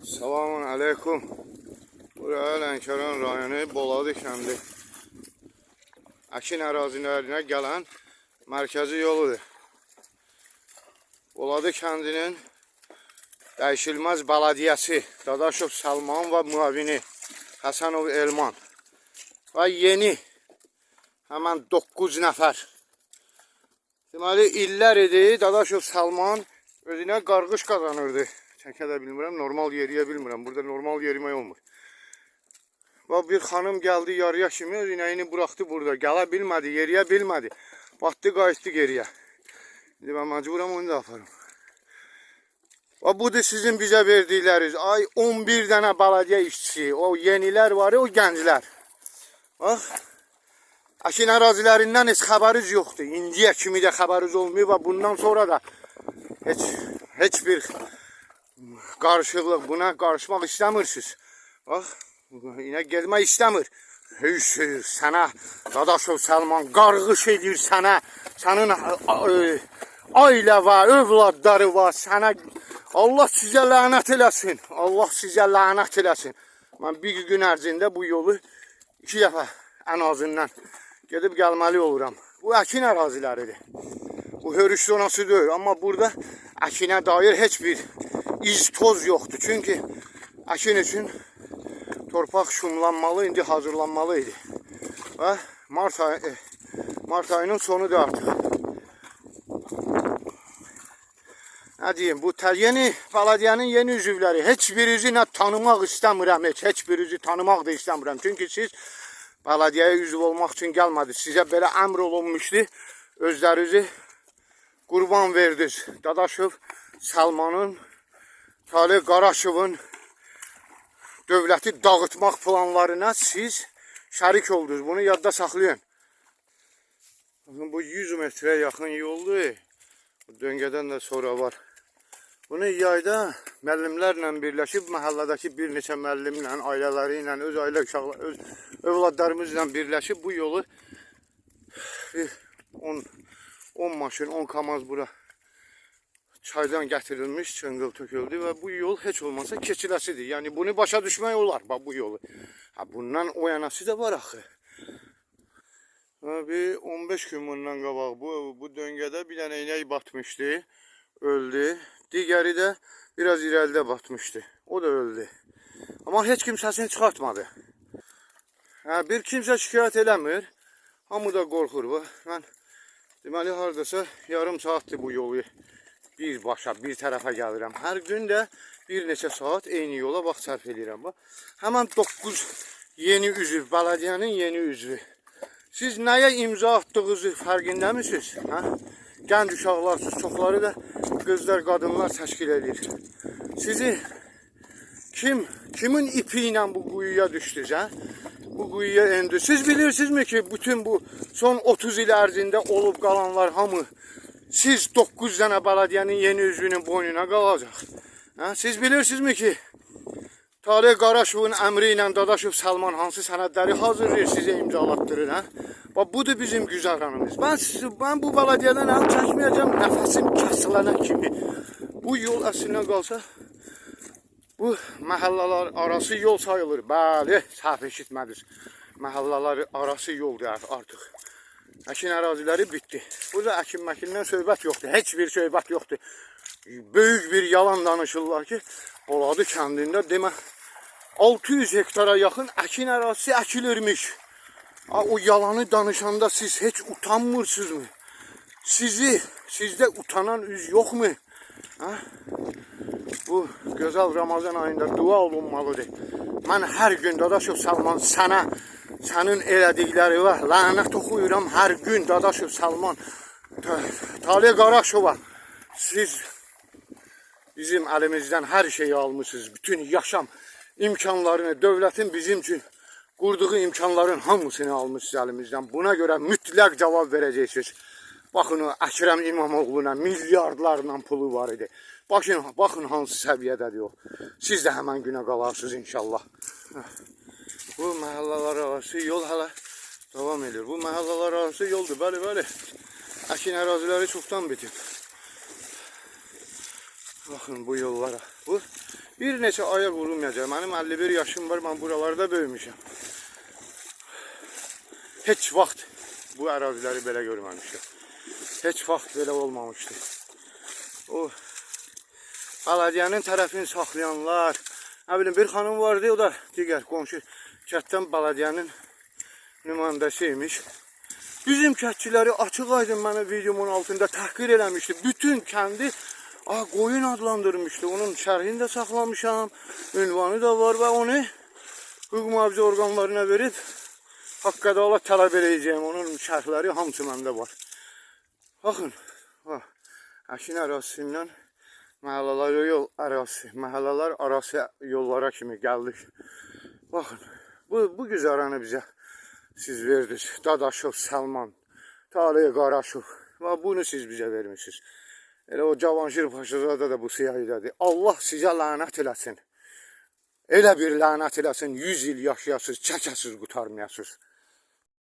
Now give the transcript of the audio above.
Selamun aleyküm. Buraya Lənkəran rayonu Boladı kəndi. Əkin ərazilərinə gələn mərkəzi yoludur. Boladı kəndinin dəyişilməz bələdiyyəsi Dadaşov Salman və müavini Həsənov Elman və yeni həmən 9 nəfər. Deməli, illər idi Dadaşov Salman özünə qarğış qazanırdı. Çəkə də bilmirəm, normal yeriyə bilmirəm. Burada normal yerimək olmur. Və bir xanım gəldi yarıya kimi, öz inəyini buraxdı burada. Gələ bilmədi, yeriyə bilmədi. Batdı, qayıtdı geriyə. İndi mən məcburam onu da aparım. Və budur sizin bizə verdikləriniz. Ay 11 dənə bələdiyyə işçisi. O yenilər var, o gənclər. Bax. Əkin ərazilərindən heç xəbəriniz yoxdur. İndiyə kimi də xəbəriniz olmuyor və bundan sonra da heç bir qarışıqlıq, buna qarışmaq istəmirsiniz. Bax, yine gezmək istəmir. Hüsür, sənə Dadaşov Salman qarğış edir sənə. Sənin ailə var, övladları var. Sənə Allah sizə lənət eləsin. Allah sizə lənət eləsin. Mən bir gün ərzində bu yolu 2 dəfə ən azından gedib gəlməli oluram. Bu əkin əraziləridir. Bu hörüş zonası deyil. Amma burada əkinə dair heç bir iz toz yoxdur. Çünki əkin üçün torpaq şumlanmalı, indi hazırlanmalı idi. Və Mart ayının sonudur artıq. Nə deyim, bu yeni bələdiyyənin yeni üzvləri. Heç birinizi tanımaq istəmirəm, heç birinizi tanımaq da istəmirəm. Çünki siz bələdiyyəyə üzv olmaq üçün gəlmədiniz. Sizə belə əmr olunmuşdu. Özlərinizi qurban verdiniz. Dadaşov Salmanın, Talih Qaraşovun dövləti dağıtmaq planlarına siz şərik oldunuz. Bunu yadda saxlayın. Bu 100 metrə yaxın yoldur. Döngədən də sonra var. Bunu yayda müəllimlərlə birləşib, məhəllədəki bir neçə müəllimlə, ailələri ilə, öz ailə uşaqları, öz övladlarımızla birləşib bu yolu 10 maşın, 10 kamaz bura çaydan gətirilmiş, çıngıl töküldü və bu yol heç olmasa keçiləsidir. Yəni bunu başa düşmək olar, bu yolu. Bundan o yanası da var axı. Bir 15 gün bundan qabaq bu döngədə bir dənə inək batmışdı, öldü. Digəri də biraz irəlidə batmışdı, o da öldü. Amma heç kim səsini çıxartmadı. Bir kimsə şikayət eləmir, hamı da qorxur. Mən deməli haradasa yarım saatdır bu yolu birbaşa, bir tərəfə gəlirəm. Hər gün də bir neçə saat eyni yola vaxt sərf edirəm. Həmən 9 yeni üzv, bələdiyyənin yeni üzvü. Siz nəyə imza attığınızı fərqində misiniz? Gənc uşaqlarsınız, çoxları da qızlar, qadınlar təşkil edir. Sizi kimin ipi ilə bu quyuya düşdünüz? Bu quyuya endi. Siz bilirsinizmi ki, bütün bu son 30 il ərzində olub qalanlar hamı siz 9 dənə bələdiyyənin yeni üzvünün boynuna qalacaq. Siz bilirsinizmi ki, Talih Qaraşovun əmri ilə Dadaşov Salman hansı sənədləri hazırlayır, sizə imzalatdırır. Budur bizim güzəranımız. Mən bu bələdiyyədən əl çəkməyəcəm, nəfəsim kəsilənə kimi. Bu yol əslinə qalsa, bu məhəllələr arası yol sayılır. Bəli, səhv eşitmədiniz. Məhəllələr arası yoldur artıq. Əkin əraziləri bitdi. Burada əkin-məkindən söhbət yoxdur. Heç bir söhbət yoxdur. Böyük bir yalan danışırlar ki, Boladı kəndində demə 600 hektara yaxın əkin ərazisi əkilirmiş. O yalanı danışanda siz heç utanmırsınızmı? Sizdə utanan üz yoxmu? Bu gözəl Ramazan ayında dua olunmalıdır. Mən hər gün Dadaşov Salman sənin elədikləri var. Lənət oxuyuram hər gün Dadaşov Salman, Talih Qaraşova. Siz bizim əlimizdən hər şeyi almışsınız. Bütün yaşam imkanlarını, dövlətin bizim üçün qurduğu imkanların hamısını almışsınız əlimizdən. Buna görə mütləq cavab verəcəksiniz. Baxın o Əkrəm İmamoğlu'na milyardlarla pulu var idi. Baxın hansı səviyyədədir o. Siz də həmən günə qalarsınız inşallah. Bu məhəllələr arası yol hələ davam edir. Bu məhəllələr arası yoldur. Bəli. Əkin əraziləri çoxdan bitib. Baxın bu yollara. Bu Bir neçə aya qurulmayacaq. Mənim 51 yaşım var, mən buralarda böyümüşəm. Heç vaxt bu əraziləri belə görməmişdim. Heç vaxt belə olmamışdı. O Baladiyanın tərəfini saxlayanlar, nə bilim, bir xanım vardı, o da digər qonşu kətdən Baladiyanın nümayəndəsiymiş. Bizim kətçiləri açıq aydın mənə videomun altında təhqir eləmişdi. Bütün kəndi qoyun adlandırmışdı. Onun şərhini də saxlamışam, ünvanı da var və onu hüquq mühafizə orqanlarına verib haqq ədalət tələb edəcəyim. Onun şərhləri hamısı məndə var. Baxın, Əkin ərazisindən məhəllələr arası yollara kimi gəldik. Baxın, bu güzəranı bizə siz verdiniz. Dadaşov, Səlman, Talih Qaraşov. Bunu siz bizə vermişsiniz. Elə o Cavanşir Paşazadə də bu siyahıdadır. Allah sizə lənət eləsin. Elə bir lənət eləsin, 100 il yaşayasınız, çəkəsiz, qutarmayasınız.